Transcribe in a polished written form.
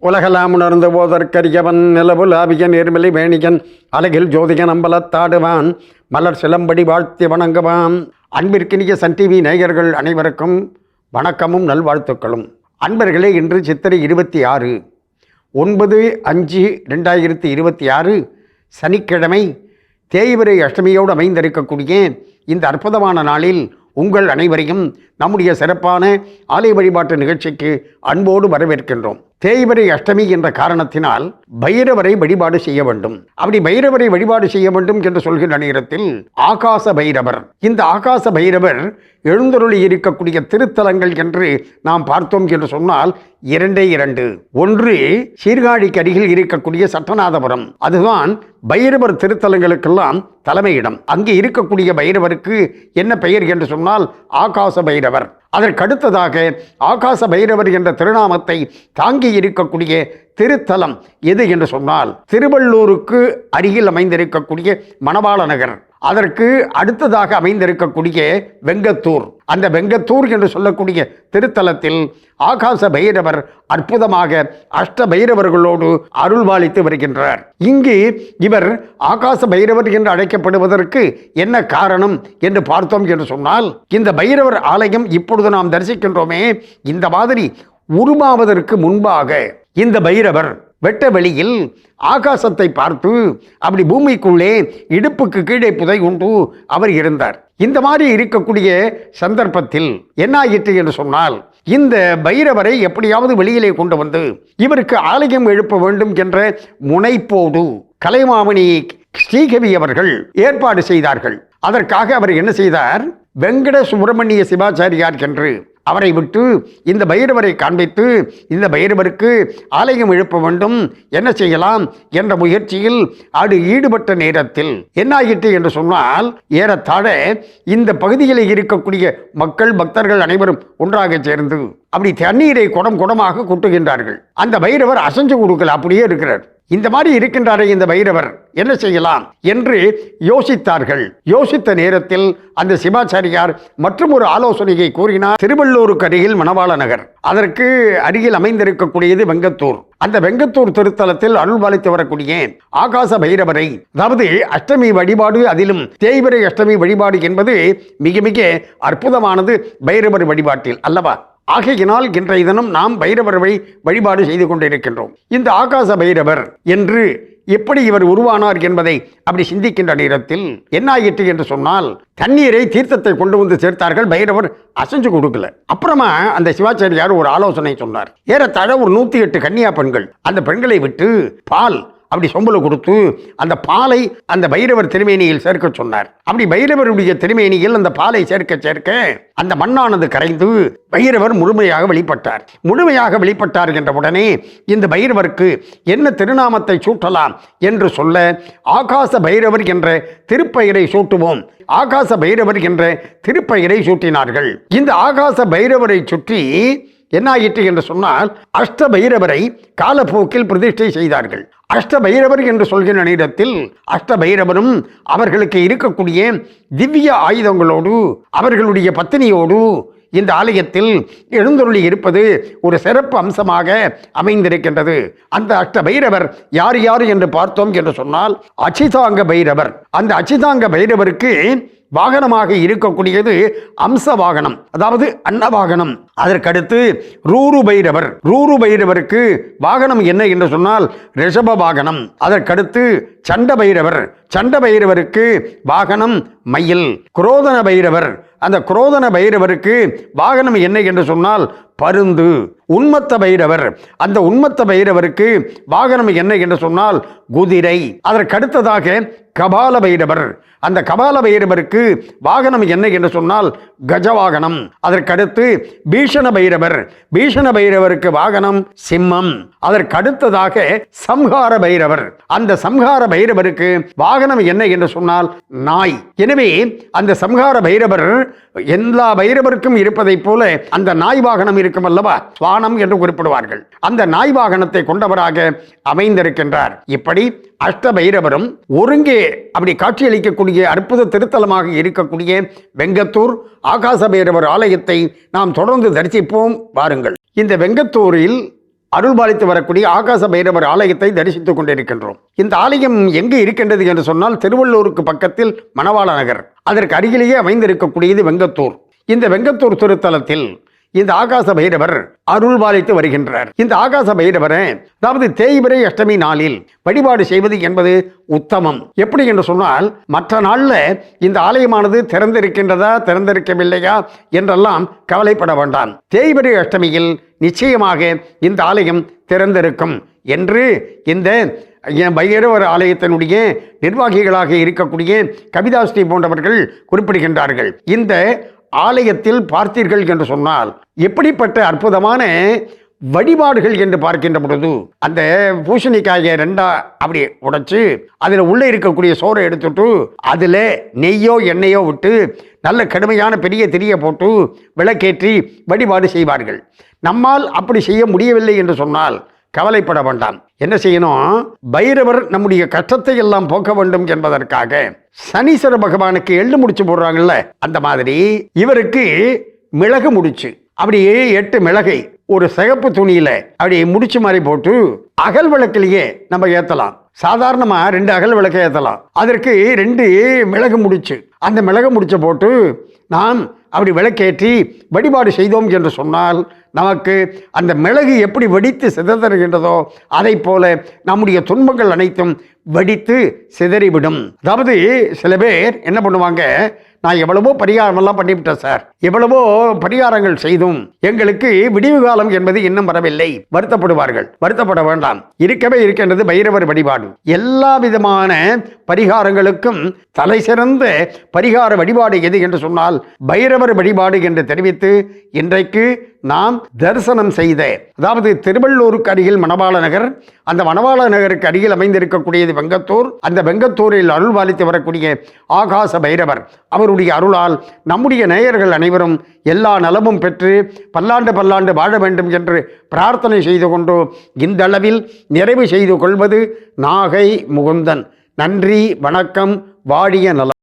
உலகலாம் உணர்ந்து போதற்கரியவன் நிலவுலாவிய நேர்மலி வேணியன் அழகில் ஜோதிகன் அம்பலத்தாடுவான் மலர் சிலம்படி வாழ்த்தி வணங்குவான். அன்பிற்கினிய சன் டிவி நேயர்கள் அனைவருக்கும் வணக்கமும் நல்வாழ்த்துக்களும். அன்பர்களே, இன்று சித்திரை 26 9/5/2026 சனிக்கிழமை தேய்பிறை அஷ்டமியோடு அமைந்திருக்கக்கூடிய இந்த அற்புதமான நாளில் உங்கள் அனைவரையும் நம்முடைய சிறப்பான ஆலய வழிபாட்டு நிகழ்ச்சிக்கு அன்போடு வரவேற்கின்றோம். தேய்பிறை அஷ்டமி என்ற காரணத்தினால் பைரவரை வழிபாடு செய்ய வேண்டும். அப்படி பைரவரை வழிபாடு செய்ய வேண்டும் என்று சொல்கின்ற நேரத்தில் ஆகாச பைரவர், இந்த ஆகாச பைரவர் எழுந்தருளி இருக்கக்கூடிய திருத்தலங்கள் என்று நாம் பார்த்தோம் என்று சொன்னால் 2. ஒன்று சீர்காழிக்கு அருகில் இருக்கக்கூடிய சட்டநாதபுரம், அதுதான் பைரவர் திருத்தலங்களுக்கெல்லாம் தலைமையிடம். அங்கே இருக்கக்கூடிய பைரவருக்கு என்ன பெயர் என்று சொன்னால் ஆகாச பைரவர். அதற்கடுத்ததாக ஆகாச பைரவர் என்ற திருநாமத்தை தாங்கி இருக்கக்கூடிய திருத்தலம் எது என்று சொன்னால் திருவள்ளூருக்கு அருகில் அமைந்திருக்கக்கூடிய மணவாள நகர். அதற்கு அடுத்ததாக அமைந்திருக்கக்கூடிய வெங்கத்தூர். அந்த வெங்கத்தூர் என்று சொல்லக்கூடிய திருத்தலத்தில் ஆகாச பைரவர் அற்புதமாக அஷ்ட பைரவர்களோடு அருள்பாலித்து வருகின்றார். இங்கு இவர் ஆகாச பைரவர் என்று அழைக்கப்படுவதற்கு என்ன காரணம் என்று பார்த்தோம் என்று சொன்னால், இந்த பைரவர் ஆலயம் இப்பொழுது நாம் தரிசிக்கின்றோமே, இந்த மாதிரி உருவாவதற்கு முன்பாக இந்த பைரவர் வெட்ட வெளியில் ஆகாசத்தை பார்த்து அப்படி பூமிக்குள்ளே இடுப்புக்கு கீழே புதை உண்டு அவர் இருந்தார். இந்த மாதிரி இருக்கக்கூடிய சந்தர்ப்பத்தில் என்ன ஆயிற்று என்று சொன்னால், இந்த பைரவரை எப்படியாவது வெளியிலே கொண்டு வந்து இவருக்கு ஆலயம் எழுப்ப வேண்டும் என்ற முனைப்போடு கலைமாமணி ஸ்ரீகவி அவர்கள் ஏற்பாடு செய்தார்கள். அதற்காக அவர் என்ன செய்தார், வெங்கட சுப்பிரமணிய சிவாச்சாரியார் என்று அவரை விட்டு இந்த பைரவரை காண்பித்து இந்த பைரவருக்கு ஆலயம் எழுப்ப வேண்டும், என்ன செய்யலாம் என்ற முயற்சியில் அது ஈடுபட்ட நேரத்தில் என்ன ஆகிட்டு என்று சொன்னால், ஏறத்தாழ இந்த பகுதியில் இருக்கக்கூடிய மக்கள் பக்தர்கள் அனைவரும் ஒன்றாக சேர்ந்து அப்படி தண்ணீரை குடம் குடமாக கொட்டுகின்றார்கள். அந்த பைரவர் அசைஞ்சு கொடுக்கல, அப்படியே இருக்கிறார். இந்த மாதிரி இருக்கின்றாரே இந்த பைரவர், என்ன செய்யலாம் என்று யோசித்தார்கள். யோசித்த நேரத்தில் அந்த சிவாச்சாரியார் மற்றும் ஒரு ஆலோசனையை கூறினார். திருவள்ளூருக்கு அருகில் மணவாள நகர், அதற்கு அருகில் அமைந்திருக்கக்கூடியது வெங்கத்தூர். அந்த வெங்கத்தூர் திருத்தலத்தில் அருள்பாலித்து வரக்கூடிய ஆகாச பைரவரை, அதாவது அஷ்டமி வழிபாடு, அதிலும் தேய்பிறை அஷ்டமி வழிபாடு என்பது மிக மிக அற்புதமானது பைரவர் வழிபாட்டில் அல்லவா. ஆகையினால் இன்றைய தினம் நாம் பைரவர் வழிபாடு செய்து கொண்டிருக்கின்றோம். இந்த ஆகாச பைரவர் என்று எப்படி இவர் உருவானார் என்பதை அப்படி சிந்திக்கின்ற நேரத்தில் என்ன ஆயிற்று என்று சொன்னால், தண்ணீரை தீர்த்தத்தை கொண்டு வந்து சேர்த்தார்கள். பைரவர் அசைஞ்சு கொடுக்கல. அப்புறமா அந்த சிவாச்சாரியார் ஒரு ஆலோசனை சொன்னார். ஏறத்தாழ ஒரு 108 கன்னியா பெண்கள், அந்த பெண்களை விட்டு பால் அப்படி சொம்புல கொடுத்து அந்த பாலை அந்த பைரவர் திருமேனியில் சேர்க்க சொன்னார். அப்படி பைரவருடைய திருமேனியில் அந்த பாலை சேர்க்க சேர்க்க அந்த மண்ணானது கரைந்து பைரவர் முழுமையாக வெளிப்பட்டார். முழுமையாக வெளிப்பட்டார் என்ற உடனே இந்த பைரவருக்கு என்ன திருநாமத்தை சூட்டலாம் என்று சொல்ல, ஆகாச பைரவர் என்ற திருப்பெயரை சூட்டுவோம், ஆகாச பைரவர் என்ற திருப்பெயரை சூட்டினார்கள். இந்த ஆகாச பைரவரை சுற்றி என்ன ஆயிற்று என்று சொன்னால், அஷ்ட பைரவரை காலப்போக்கில் பிரதிஷ்டை செய்தார்கள். அஷ்ட பைரவர் என்று சொல்கின்ற நேரத்தில் அஷ்ட பைரவரும் அவர்களுக்கு இருக்கக்கூடிய திவ்ய ஆயுதங்களோடு அவர்களுடைய பத்தினியோடு இந்த ஆலயத்தில் எழுந்தருளி இருப்பது ஒரு சிறப்பு அம்சமாக அமைந்திருக்கின்றது. அந்த அஷ்ட பைரவர் யார் யார் என்று பார்த்தோம் என்று சொன்னால், அச்சிதாங்க பைரவர். அந்த அச்சிதாங்க பைரவருக்கு வாகனமாக இருக்கக்கூடியது அம்ச வாகனம், அதாவது அன்ன வாகனம். அதற்கடுத்து ரூரு பைரவர். ரூரு பைரவருக்கு வாகனம் என்ன என்று சொன்னால் ரிஷப வாகனம். அதற்கடுத்து சண்ட பைரவர். சண்ட பைரவருக்கு வாகனம் மயில். குரோதன பைரவர். அந்த குரோதன பைரவருக்கு வாகனம் என்ன என்று சொன்னால் பருந்து. உன்மத்த பைரவர். அந்த உன்மத்த பைரவருக்கு வாகனம் என்ன என்று சொன்னால் குதிரை. அதற்கடுத்ததாக கபால பைரவர். அந்த கபால பைரவருக்கு வாகனம் என்ன என்று சொன்னால் கஜவாகனம். அதற்கடுத்து பீஷண பைரவர். பீஷண பைரவருக்கு வாகனம் சிம்மம். அதற்கடுத்ததாக சம்ஹார பைரவர். அந்த சம்ஹார பைரவருக்கு வாகனம் என்ன என்று சொன்னால் நாய். எனவே அந்த சம்ஹார பைரவர் எல்லா பைரவருக்கும் இருப்பதைப் போல அந்த நாய் வாகனம் இருக்கும் அல்லவா, சுவானம் என்று குறிப்பிடுவார்கள். அந்த நாய் வாகனத்தை கொண்டவராக அமைந்திருக்கின்றார். இப்படி அஷ்ட பைரவரும் ஒருங்கே அப்படி காட்சியளிக்கக்கூடிய அற்புத திருத்தலமாக இருக்கக்கூடிய வெங்கத்தூர் ஆகாச பைரவர் ஆலயத்தை நாம் தொடர்ந்து தரிசிப்போம் வாருங்கள். இந்த வெங்கத்தூரில் அருள்பாலித்து வரக்கூடிய ஆகாச பைரவர் ஆலயத்தை தரிசித்துக் கொண்டிருக்கின்றோம். இந்த ஆலயம் எங்கு இருக்கின்றது என்று சொன்னால் திருவள்ளூருக்கு பக்கத்தில் மணவாள நகர், அதற்கு அருகிலேயே அமைந்திருக்கக்கூடியது வெங்கத்தூர். இந்த வெங்கத்தூர் திருத்தலத்தில் இந்த ஆகாச பைரவர் அருள்பாலித்து வருகின்றார். இந்த ஆகாச பைரவரை அதாவது தேய்பிறை அஷ்டமி நாளில் வழிபாடு செய்வது என்பது உத்தமம். எப்படி என்று சொன்னால் மற்ற நாளில் இந்த ஆலயமானது திறந்திருக்கின்றதா திறந்திருக்கவில்லையா என்றெல்லாம் கவலைப்பட வேண்டாம். தேய்பிறை அஷ்டமியில் நிச்சயமாக இந்த ஆலயம் திறந்திருக்கும் என்று இந்த பைரவர் ஆலயத்தினுடைய நிர்வாகிகளாக இருக்கக்கூடிய கவிதாஸ்ரீ போன்றவர்கள் குறிப்பிடுகின்றார்கள். இந்த ஆலயத்தில் பார்த்தீர்கள் என்று சொன்னால் எப்படிப்பட்ட அற்புதமான வழிபாடுகள் என்று பார்க்கின்ற பொழுது அந்த பூசணிக்காயை ரெண்டா அப்படி உடைச்சு அதில் உள்ளே இருக்கக்கூடிய சோறை எடுத்துட்டு அதில் நெய்யோ எண்ணெயோ விட்டு நல்ல கடுமையான பெரிய திரியை போட்டு விளக்கேற்றி வழிபாடு செய்வார்கள். நம்மால் அப்படி செய்ய முடியவில்லை என்று சொன்னால் கவலைப்பட வேண்டாம். என்ன செய்யணும்? பைரவர் நம்முடைய கஷ்டத்தை எல்லாம் போக்க வேண்டும் என்பதற்காக சனீஸ்வர பகவானுக்கு எள்ளு முடிச்சு போடுறாங்கல்ல, அந்த மாதிரி இவருக்கு மிளகு முடிச்சு அப்படியே 8 மிளகை ஒரு சிகப்பு துணியில அப்படி முடிச்சு மாதிரி போட்டு அகல் விளக்கிலேயே நம்ம ஏற்றலாம். சாதாரணமா 2 அகல் விளக்கை ஏற்றலாம். அதற்கு 2 மிளகு முடிச்சு, அந்த மிளகு முடிச்ச போட்டு நாம் அப்படி விளக்கேற்றி வழிபாடு செய்தோம் என்று சொன்னால் நமக்கு அந்த மிளகு எப்படி வெடித்து சிதறுகின்றதோ அதை போல நம்முடைய துன்பங்கள் அனைத்தும் வெடித்து சிதறிவிடும். அதாவது சில பேர் என்ன பண்ணுவாங்க, நான் எவ்வளவோ பரிகாரமெல்லாம் பண்ணிவிட்டேன் சார், எவ்வளவோ பரிகாரங்கள் செய்தும் எங்களுக்கு விடிவு காலம் என்பது இன்னும் வரவில்லை, வருத்தப்படுவார்கள். வருத்தப்பட வேண்டாம். இருக்கவே இருக்கின்றது பைரவர் வழிபாடு. எல்லா விதமான பரிகாரங்களுக்கும் தலை சிறந்த பரிகார வழிபாடு எது என்று சொன்னால் பைரவர் வழிபாடு என்று தெரிவித்து இன்றைக்கு நாம் தரிசனம் செய்த, அதாவது திருவள்ளூருக்கு அருகில் மணவாள நகர், அந்த மணவாள நகருக்கு அருகில் அமைந்திருக்கக்கூடியது வெங்கத்தூர். அந்த வெங்கத்தூரில் அருள்பாலித்து வரக்கூடிய ஆகாச பைரவர் அவருடைய அருளால் நம்முடைய நேயர்கள் அனைவரும் எல்லா நலமும் பெற்று பல்லாண்டு பல்லாண்டு வாழ வேண்டும் என்று பிரார்த்தனை செய்து கொண்டு இந்த அளவில் நிறைவு செய்து கொள்வது நாகை முகுந்தன். நன்றி, வணக்கம், வாழிய நலம்.